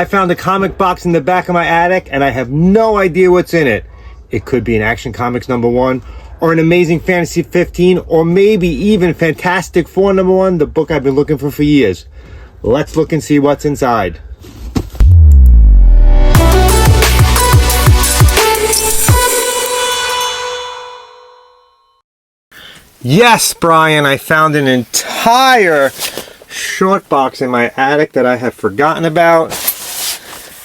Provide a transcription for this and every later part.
I found a comic box in the back of my attic, and I have no idea what's in it. It could be an Action Comics #1, or an Amazing Fantasy 15, or maybe even Fantastic Four #1, the book I've been looking for years. Let's look and see what's inside. Yes, Brian, I found an entire short box in my attic that I have forgotten about.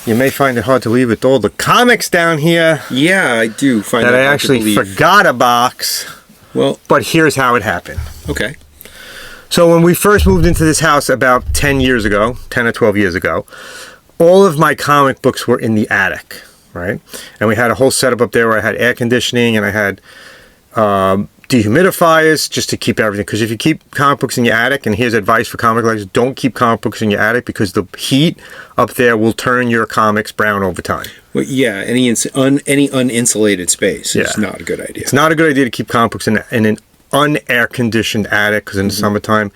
You may find it hard to believe with all the comics down here. Yeah, I do find that I actually forgot a box. Well, but here's how it happened. Okay. So when we first moved into this house about 10 years ago, 10 or 12 years ago, all of my comic books were in the attic, right? And we had a whole setup up there where I had air conditioning and I had dehumidifiers just to keep everything, because if you keep comic books in your attic, and here's advice for comic collectors, don't keep comic books in your attic because the heat up there will turn your comics brown over time. Well, yeah, any uninsulated space is not a good idea. It's not a good idea to keep comic books in an unair conditioned attic, because in the summertime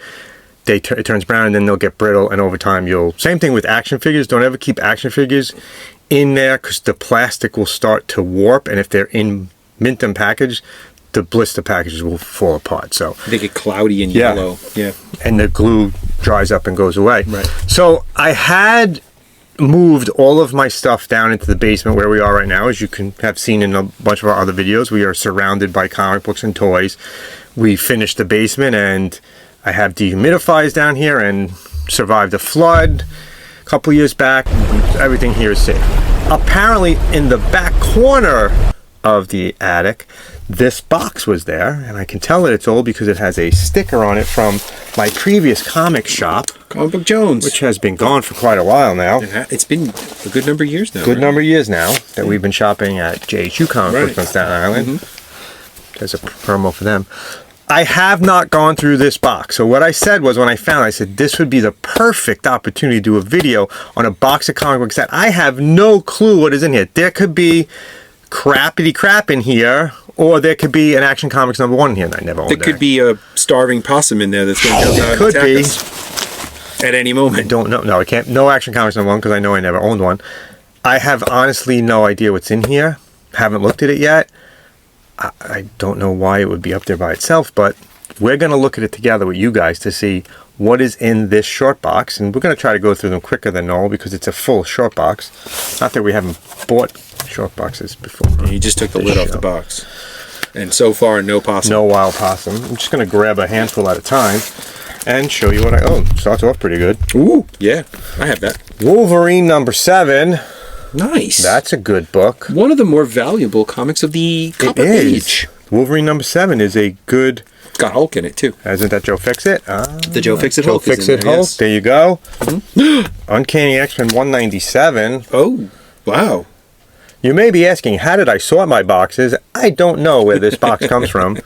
it turns brown and then they'll get brittle, and over time same thing with action figures. Don't ever keep action figures in there because the plastic will start to warp, and if they're in mint and packaged, the blister packages will fall apart. So they get cloudy and yellow. Yeah. And the glue dries up and goes away. Right. So I had moved all of my stuff down into the basement where we are right now. As you can have seen in a bunch of our other videos, we are surrounded by comic books and toys. We finished the basement, and I have dehumidifiers down here and survived a flood a couple years back. Everything here is safe. Apparently in the back corner of the attic, this box was there, and I can tell that it's old because it has a sticker on it from my previous comic shop, Comic Book Jones, which has been gone for quite a while now. It's been a good number of years now. Number of years now that we've been shopping at JHU Comic Books on Staten Island. There's a promo for them. I have not gone through this box. So what I said was, when I found it, I said this would be the perfect opportunity to do a video on a box of comic books that I have no clue what is in here. There could be crappity crap in here, or there could be an Action Comics #1 in here that I never owned. There could be a starving possum in there that's going to jump out and attack us at any moment. I don't know. No, I can't. No Action Comics #1 because I know I never owned one. I have honestly no idea what's in here. Haven't looked at it yet. I don't know why it would be up there by itself, but we're going to look at it together with you guys to see what is in this short box, and we're going to try to go through them quicker than normal because it's a full short box. Not that we haven't bought short boxes before. You just took the lid off the box, and so far no possum. No wild possum. I'm just going to grab a handful at a time and show you what I own. Starts off pretty good. Ooh, yeah, I have that. Wolverine #7. Nice. That's a good book. One of the more valuable comics of the Copper Age. Wolverine #7 is a good. It's got Hulk in it too. Hasn't that Joe Fixit? The Joe Fixit Hulk. Joe Fixit Hulk. Yes. There you go. Uncanny X-Men 197. Oh, wow. You may be asking, how did I sort my boxes? I don't know where this box comes from.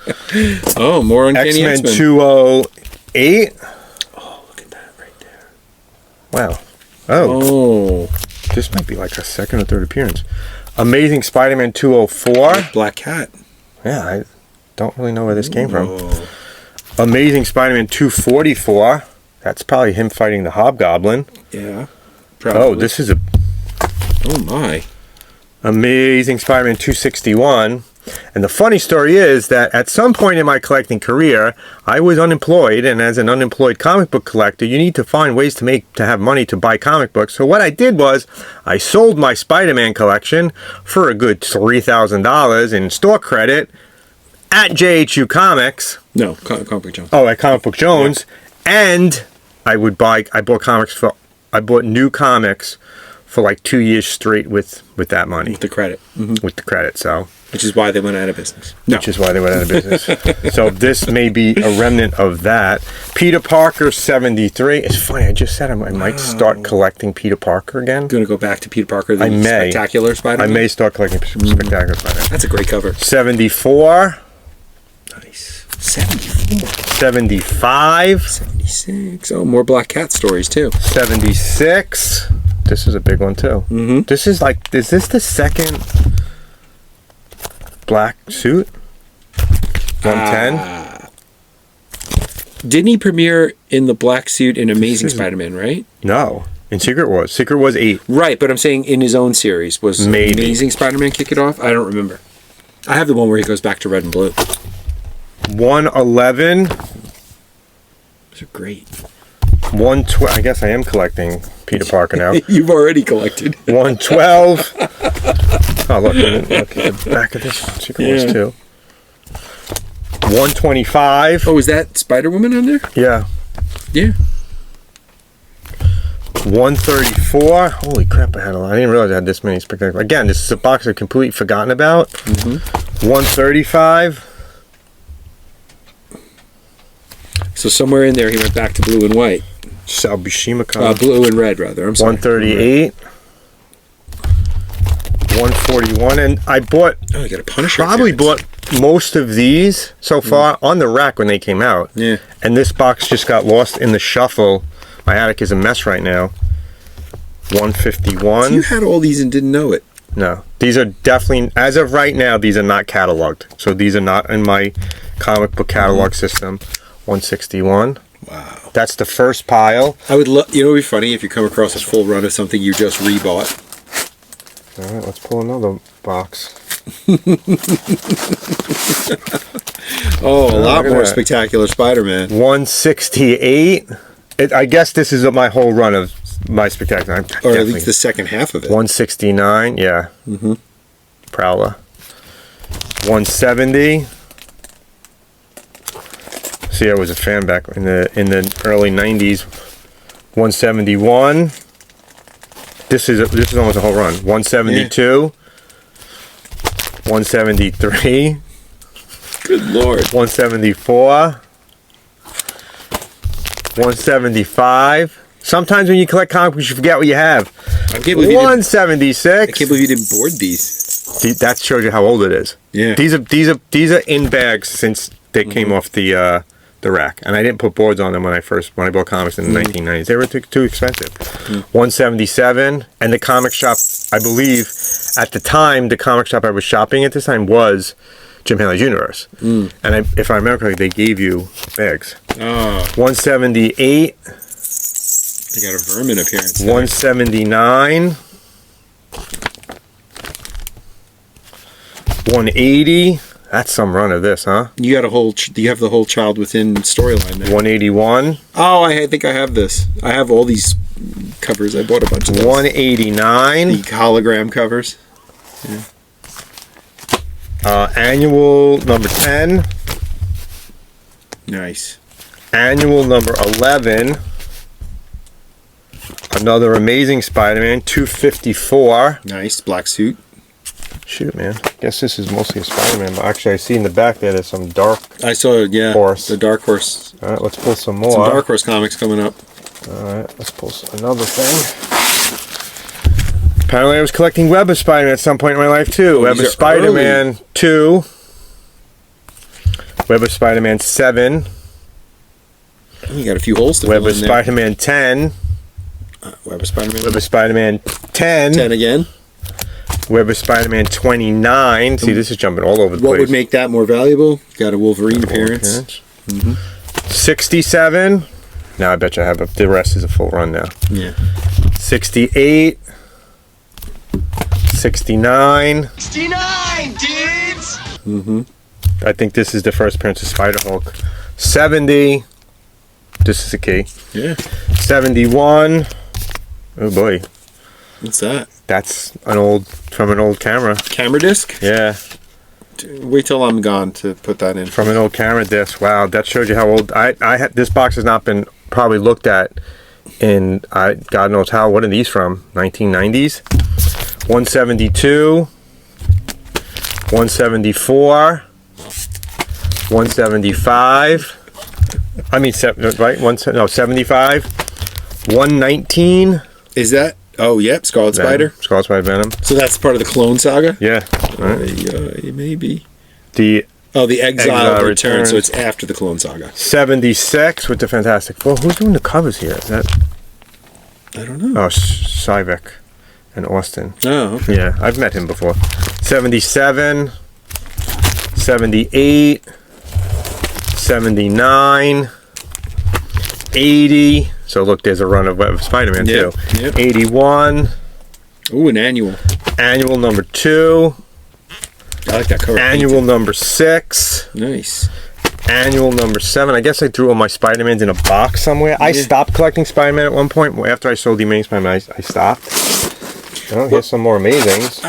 Oh, more Uncanny X-Men. X-Men 208. Oh, look at that right there. Wow. Oh. This might be like a second or third appearance. Amazing Spider-Man 204. Black Cat. Yeah, I don't really know where this came from. Amazing Spider-Man 244. That's probably him fighting the Hobgoblin. Yeah. Probably. Oh, this is a... Oh, my. Amazing Spider-Man 261. And the funny story is that at some point in my collecting career, I was unemployed, and as an unemployed comic book collector, you need to find ways to have money to buy comic books. So what I did was I sold my Spider-Man collection for a good $3,000 in store credit at JHU Comics. No, Comic Book Jones. Oh, at Comic Book Jones. Yeah. And I bought new comics for like 2 years straight with that money. With the credit. With the credit, so. Which is why they went out of business. No. Which is why they went out of business. So this may be a remnant of that. Peter Parker 73. It's funny, I just said I might start collecting Peter Parker again. Going to go back to Peter Parker, the Spectacular Spider-Man? I may start collecting Spectacular Spider-Man. That's a great cover. 74. Nice. 74. 75. 76. Oh, more Black Cat stories, too. 76. This is a big one, too. This is like, is this the second black suit? 110? Didn't he premiere in the black suit in Amazing Spider-Man, right? No. In Secret Wars. Secret Wars 8. Right, but I'm saying in his own series. Was Maybe. Amazing Spider-Man kick it off? I don't remember. I have the one where he goes back to red and blue. 111. Those are great. 112. I guess I am collecting Peter Parker now. You've already collected. 112. Oh, look at the back of this. Secret Wars 2. 125. Oh, is that Spider-Woman on there? Yeah. Yeah. 134. Holy crap, I had a lot. I didn't realize I had this many spectacular. Again, this is a box I've completely forgotten about. 135. So somewhere in there he went back to blue and white. Sal Buscema comic. Blue and red, rather. I'm sorry. 138. 141. And I bought... Oh, you got a Punisher. Probably appearance. bought most of these so far on the rack when they came out. Yeah. And this box just got lost in the shuffle. My attic is a mess right now. 151. So you had all these and didn't know it. No. These are definitely, as of right now, these are not cataloged. So these are not in my comic book catalog system. 161. Wow. That's the first pile. I would love, you know, it'd be funny if you come across a full run of something you just rebought. All right, let's pull another box. Oh, a lot more spectacular Spider-Man. 168. I guess this is my whole run of my spectacular. Or at least the second half of it. 169, yeah. Prowler. 170. See, I was a fan back in the early 90s. 171. This is almost a whole run. 172. 173. Good Lord. 174. 175. Sometimes when you collect comic books, you forget what you have. I can't believe 176. I can't believe you didn't board these. That shows you how old it is. Yeah. These are in bags since they came off the rack, and I didn't put boards on them when I bought comics in the 1990s. They were too expensive. 177, and the comic shop, I believe, at the time, the comic shop I was shopping at this time was Jim Haley's Universe, and if I remember correctly, they gave you bags. 178. They got a vermin appearance. 179. 180. That's some run of this, huh? You got a whole. You have the whole Child Within storyline there. 181. Oh, I think I have this. I have all these covers. I bought a bunch of those. 189. The hologram covers. Yeah. Annual number 10. Nice. Annual number 11. Another Amazing Spider-Man, 254. Nice. Black suit. Shoot, man. Guess this is mostly a Spider-Man, but actually I see in the back there's some Dark I saw, yeah. Horse. The Dark Horse. All right, let's pull some more. Some Dark Horse comics coming up. All right, let's pull another thing. Apparently I was collecting Web of Spider-Man at some point in my life, too. Web of Spider-Man 2. Web of Spider-Man 7. You got a few holes to Web fill of in there. Spider-Man 10. Web of Spider-Man. Web of Spider-Man 10. 10 again. Web of Spider-Man 29. See, this is jumping all over the place. What would make that more valuable? Got a Wolverine appearance. 67. Now I bet you I have the rest is a full run now. Yeah. 68. 69. 69, dudes! I think this is the first appearance of Spider-Hulk. 70. This is a key. Yeah. 71. Oh boy. What's that? That's from an old camera. Camera disc? Yeah. Wait till I'm gone to put that in. From an old camera disc. Wow, that shows you how old I had. This box has not been probably looked at in God knows how. What are these from? 1990s. 172. 174. 175. I mean, right? 75. 119. Is that? Oh, yep. Scarlet Spider. Scarlet Spider Venom. So that's part of the Clone Saga? Yeah. Maybe. The Exile Return, so it's after the Clone Saga. 76 with the Fantastic Four. Who's doing the covers here? Is that? I don't know. Oh, Syvek and Austin. Oh, okay. Yeah, I've met him before. 77, 78, 79, 80. So look, there's a run of Spider-Man too. Yep. 81. Ooh, an annual. Annual number 2. I like that cover. Annual number 6. Nice. Annual number 7. I guess I threw all my Spider-Mans in a box somewhere. I stopped collecting Spider-Man at one point. After I sold the Amazing Spider-Man, I stopped. Oh, here's some more Amazings.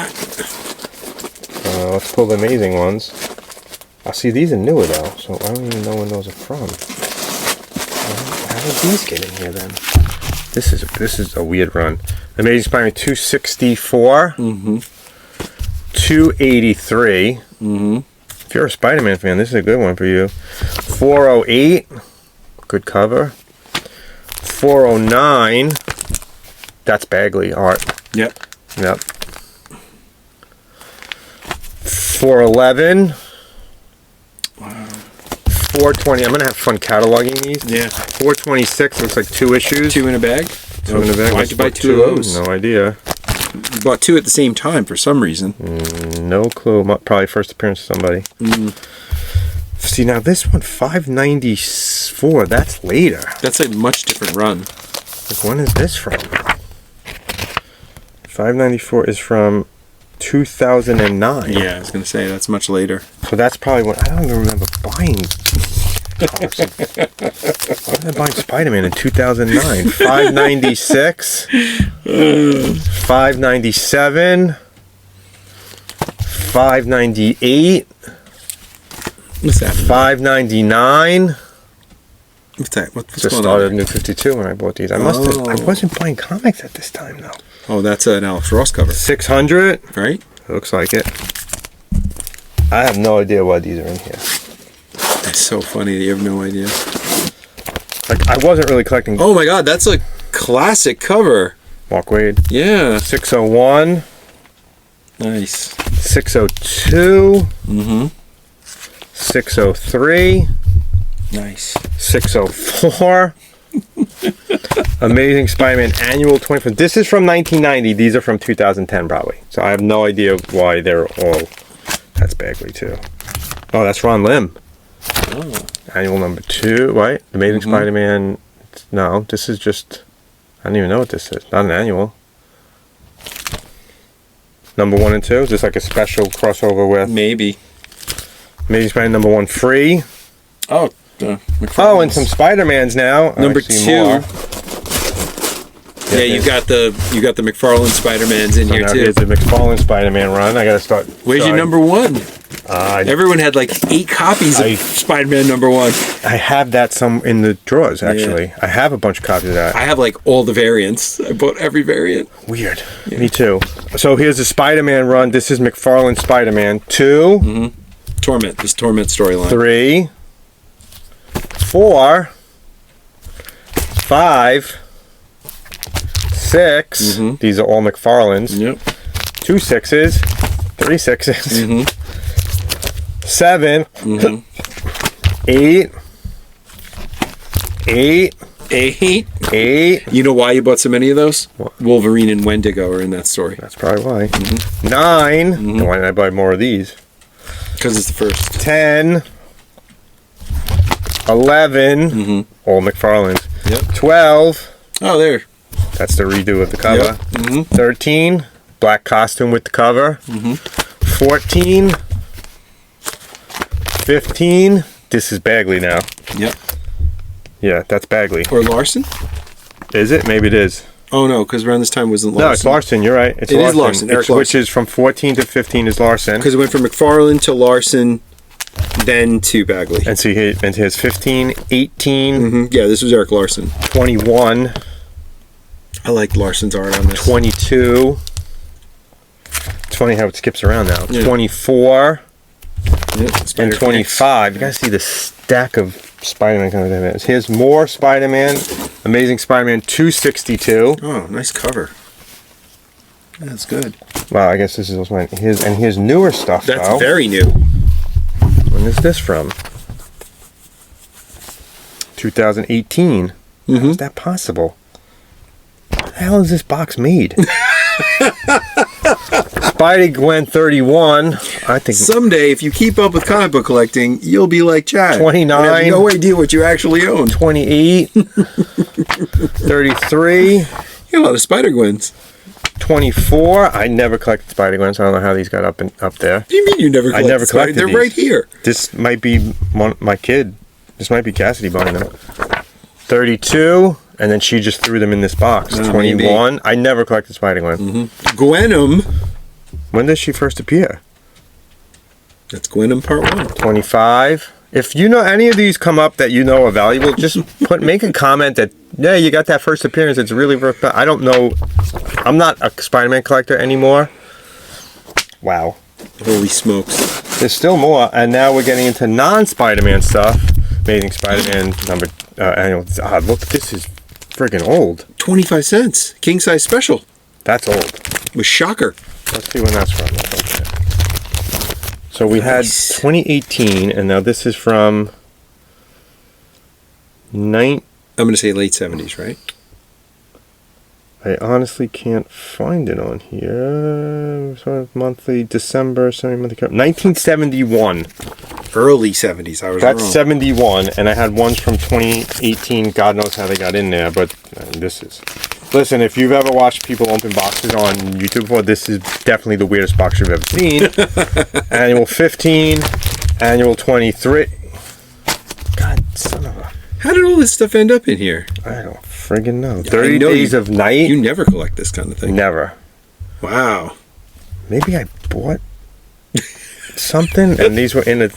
Let's pull the Amazing ones. I see these are newer though, so I don't even know when those are from. How did these get in here then? This is a weird run. Amazing Spider-Man 264. 283. If you're a Spider-Man fan, this is a good one for you. 408. Good cover. 409. That's Bagley art. Yep. 411. Wow. 420. I'm gonna have fun cataloging these. Yeah. 426 looks like 2 issues. 2 in a bag. Two in a bag. Why'd you buy 2 of those? No idea. You bought 2 at the same time for some reason. No clue. Probably first appearance of somebody. See, now this one, 594. That's later. That's a much different run. Like, when is this from? 594 is from 2009. Yeah, I was gonna say that's much later. So that's probably when I don't even remember buying. Why was I buying Spider-Man in 2009? 596, 597, 598. What's that? 599. What's that? What's Just going started on? New 52 when I bought these. I wasn't buying comics at this time though. Oh, that's an Alex Ross cover, 600. right? Looks like it. I have no idea why these are in here. That's so funny that you have no idea. Like, I wasn't really collecting. Oh my God, that's a classic cover. Mark Waid. Yeah. 601. Nice. 602. 603. Nice. 604. Amazing Spider-Man Annual 24. This is from 1990. These are from 2010 probably. So I have no idea why they're all. That's Bagley too. Oh, that's Ron Lim. Oh. Annual number 2, right? Amazing Spider-Man. No, this is just. I don't even know what this is. Not an annual. Number 1 and 2. Is this like a special crossover with Maybe. Amazing Spider-Man number 1 free? Oh. Oh, and some Spider-Mans now. Number I see 2. more. Yeah, you got the McFarlane Spider-Mans in So here now too. here's the McFarlane Spider-Man run. I gotta start. Where's your number 1? I Everyone had like 8 copies of Spider-Man number 1. have that some in the drawers actually. I have a bunch of copies of that. I have like all the variants. I bought every variant. Weird. Yeah. Me too. So here's the Spider-Man run. This is McFarlane Spider-Man 2. Torment. This Torment storyline. 3. 4. 5. 6. These are all McFarlane's. Yep. 2 6s. 3 6s. 7. 8. 8. 8. 8. You know why you bought so many of those? What? Wolverine and Wendigo are in that story. That's probably why. 9. And why didn't I buy more of these? Because it's the first. 10. 11. All McFarlane's. Yep. 12. Oh, there. That's the redo of the cover. Yep. 13. Black costume with the cover. 14. 15. This is Bagley now. Yep. Yeah, that's Bagley. Or Larson? Is it? Maybe it is. Oh, no, because around this time wasn't Larson. No, it's Larson. You're right. It's It Larson. is Larson. Eric Which Larson. is from 14 to 15 is Larson. Because it went from McFarlane to Larson, then to Bagley. And so here's 15, 18, Yeah, this was Eric Larson. 21, I like Larson's art on this. 22. It's funny how it skips around now. Yeah. 24 Yep, and Spider-Man. 25. You guys see the stack of Spider-Man coming in. Here's more Spider-Man. Amazing Spider-Man 262. Oh, nice cover. That's good. Wow, I guess this is mine. Here's newer stuff. That's though. very new. When is this from? 2018. How is that possible? How the hell is this box made? Spider-Gwen 31. I think Someday, if you keep up with comic book collecting, you'll be like Chad. 29. And have no idea what you actually own. 28. 33. You got a lot of Spider-Gwens. 24. I never collected Spider-Gwen, so I don't know how these got up there. What do you mean you never collected? I never collected They're these. right here. This might be my kid. This might be Cassidy buying them. 32. And then she just threw them in this box. 21. Maybe. I never collected Spider-Gwen. Gwenum. When did she first appear? That's Gwenum Part 1. 25. If you know any of these come up that you know are valuable, just make a comment that, yeah, you got that first appearance. It's really worth it. I don't know. I'm not a Spider-Man collector anymore. Wow. Holy smokes. There's still more. And now we're getting into non-Spider-Man stuff. Amazing Spider-Man number annual. Look, this is friggin' old. 25 cents. King size special. That's old. With Shocker. Let's see when that's from. So we had 2018, and now this is from I'm going to say late 70s, right? I honestly can't find it on here. Monthly, December, semi-monthly, 1971. Early 70s, I was That's wrong. 71, and I had ones from 2018. God knows how they got in there, but this is... Listen, if you've ever watched people open boxes on YouTube before, this is definitely the weirdest box you've ever seen. Annual 15, Annual 23. God, son of a... How did all this stuff end up in here? I don't friggin' know. 30 Days of Night. You never collect this kind of thing. Never. Wow. Maybe I bought something, and these were in a...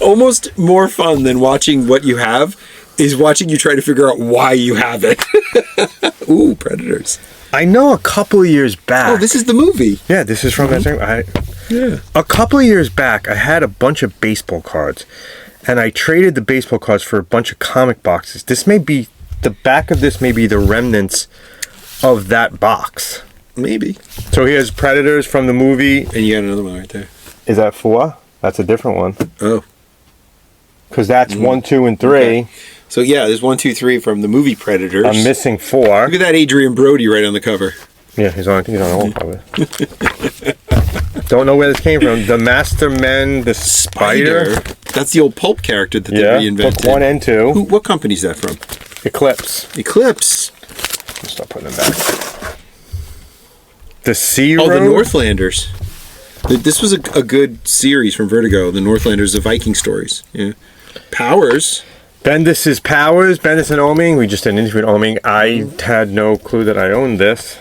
Almost more fun than watching what you have is watching you try to figure out why you have it. Ooh, Predators. I know a couple of years back... Oh, this is the movie. Yeah, this is from that same... Yeah. A couple of years back, I had a bunch of baseball cards, and I traded the baseball cards for a bunch of comic boxes. This may be... The back of this may be the remnants of that box. Maybe. So here's Predators from the movie. And you got another one right there. Is that 4? That's a different one. Oh. Because that's 1, 2, and 3. Okay. So yeah, there's 1, 2, 3 from the movie Predators. I'm missing 4. Look at that Adrian Brody right on the cover. Yeah, I think he's on the old cover. Don't know where this came from. The Mastermen, the Spider. That's the old pulp character that they reinvented. Book 1 and 2. What company's that from? Eclipse. Eclipse. I'll start putting them back. The Sea Road. Oh, the Northlanders. This was a good series from Vertigo. The Northlanders, the Viking stories. Yeah. Powers. Bendis is Powers. Bendis and Oming. We just did an interview with Oming. I had no clue that I owned this.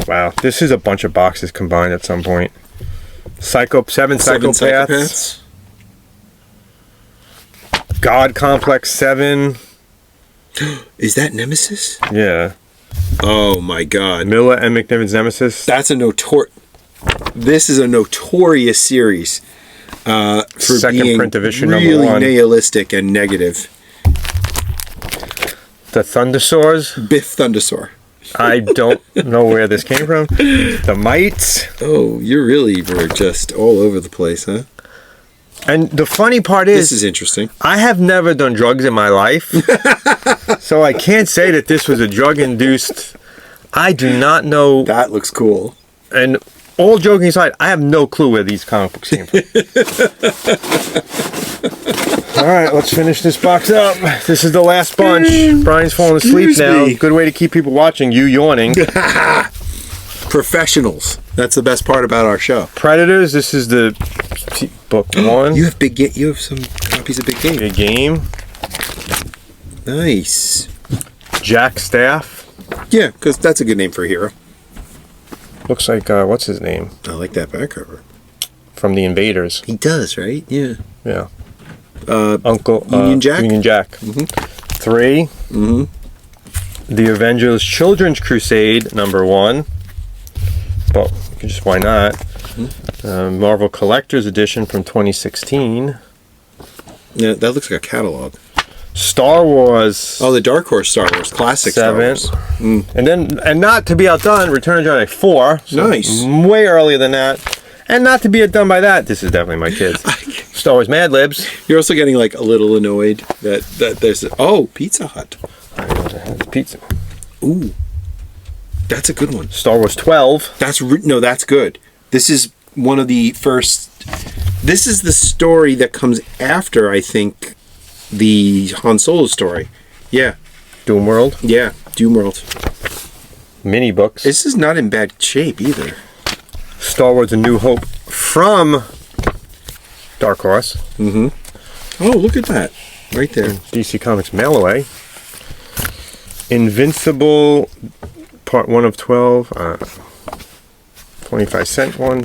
Wow. This is a bunch of boxes combined at some point. Seven Psychopaths. God Complex 7. Is that Nemesis? Yeah. Oh my God. Miller and McNiven's Nemesis. That's This is a notorious series for Second being print of issue really number 1. nihilistic and negative. The Thundersaurs. Biff Thundersaur. I don't know where this came from. The Mites. Oh, you really were just all over the place, huh? And the funny part is... This is interesting. I have never done drugs in my life. So I can't say that this was a drug-induced... I do not know... That looks cool. And all joking aside, I have no clue where these comic books came from. All right, let's finish this box up. This is the last bunch. Brian's falling asleep now. Good way to keep people watching. You yawning. Professionals. That's the best part about our show. Predators. This is the book 1. You have some copies of Big Game. Big Game. Nice. Jack Staff. Yeah, because that's a good name for a hero. Looks like what's his name? I like that back cover. From the Invaders. He does, right? Yeah. Yeah. Uncle Union Jack. Union Jack. 3. The Avengers Children's Crusade number 1. But just why not? Marvel Collector's Edition from 2016. Yeah, that looks like a catalog. Star Wars. Oh, the Dark Horse Star Wars classic. 7. Star Wars. And not to be outdone, Return of the Jedi 4. So nice. Way earlier than that. And not to be outdone by that, this is definitely my kids. Star Wars Mad Libs. You're also getting like a little annoyed that there's Pizza Hut. Pizza. Ooh. That's a good one. Star Wars 12. No, that's good. This is one of the first. This is the story that comes after, I think, the Han Solo story. Yeah. Doom World. Yeah. Doom World. Mini books. This is not in bad shape either. Star Wars: A New Hope from Dark Horse. Mm-hmm. Oh, look at that. Right there. DC Comics Mail Away. Invincible, part 1 of 12. 25-cent one.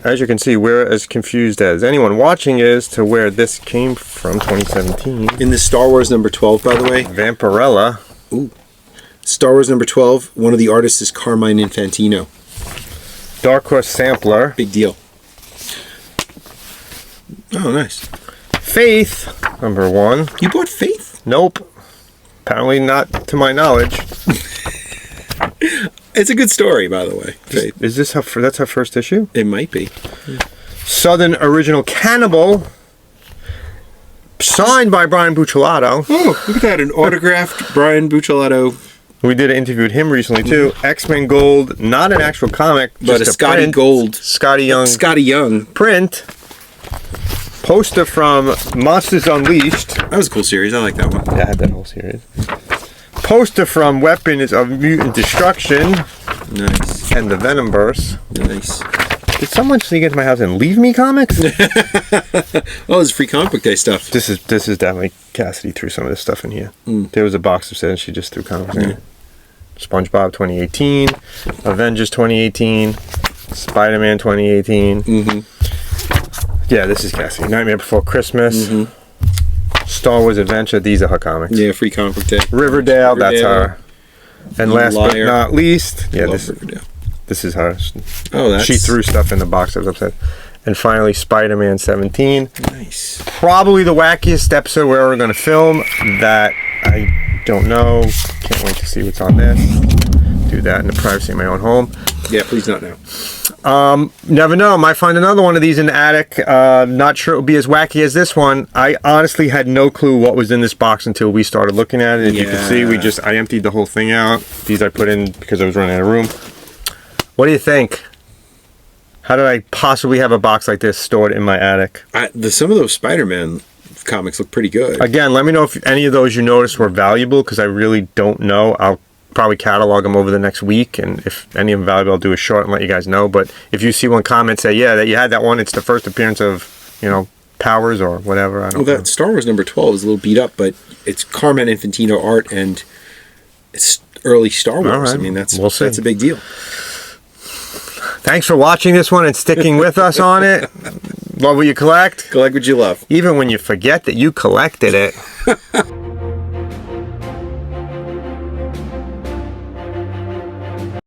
As you can see, we're as confused as anyone watching is to where this came from, 2017. In the Star Wars number 12, by the way. Vampirella. Ooh. Star Wars number 12, one of the artists is Carmine Infantino. Dark Horse Sampler. Big deal. Oh, nice. Faith, number 1. You bought Faith? Nope. Apparently not to my knowledge. It's a good story, by the way. Faith. Is this that's her first issue? It might be. Southern Original Cannibal. Signed by Brian Buccellato. Oh, look at that. An autographed Brian Buccellato. We did an interview with him recently, too. X-Men Gold, not an actual comic, But just a Scotty print. Gold. Scotty Young Print. Poster from Monsters Unleashed. That was a cool series. I like that one. Yeah, I had that whole series. Poster from Weapons of Mutant Destruction. Nice. And the Venomverse. Nice. Did someone sneak into my house and leave me comics? Oh, it's free comic book day stuff. This is definitely Cassidy threw some of this stuff in here. There was a box of set and she just threw comics in. SpongeBob 2018, Avengers 2018, Spider-Man 2018. Yeah, this is Cassidy. Nightmare Before Christmas. Star Wars Adventure. These are her comics. Yeah, free comic book day. Riverdale. That's her. And last but Liar. not least, yeah, Riverdale. this is her. Oh, that's... She threw stuff in the box. I was upset. And finally, Spider-Man 17. Nice. Probably the wackiest episode we're ever going to film. That I don't know. Can't wait to see what's on this. Do that in the privacy of my own home. Yeah, please not now. Never know. Might find another one of these in the attic. Not sure it will be as wacky as this one. I honestly had no clue what was in this box until we started looking at it. As you can see, I emptied the whole thing out. These I put in because I was running out of room. What do you think? How did I possibly have a box like this stored in my attic? Some of those Spider-Man comics look pretty good. Again, let me know if any of those you noticed were valuable, because I really don't know. I'll probably catalog them over the next week, and if any of them valuable, I'll do a short and let you guys know. But if you see one comment say, yeah, that you had that one, it's the first appearance of, Powers or whatever. I don't know. That Star Wars number 12 is a little beat up, but it's Carmine Infantino art, and it's early Star Wars. All right. I mean, that's a big deal. Thanks for watching this one and sticking with us on it. Love what you collect. Collect what you love. Even when you forget that you collected it.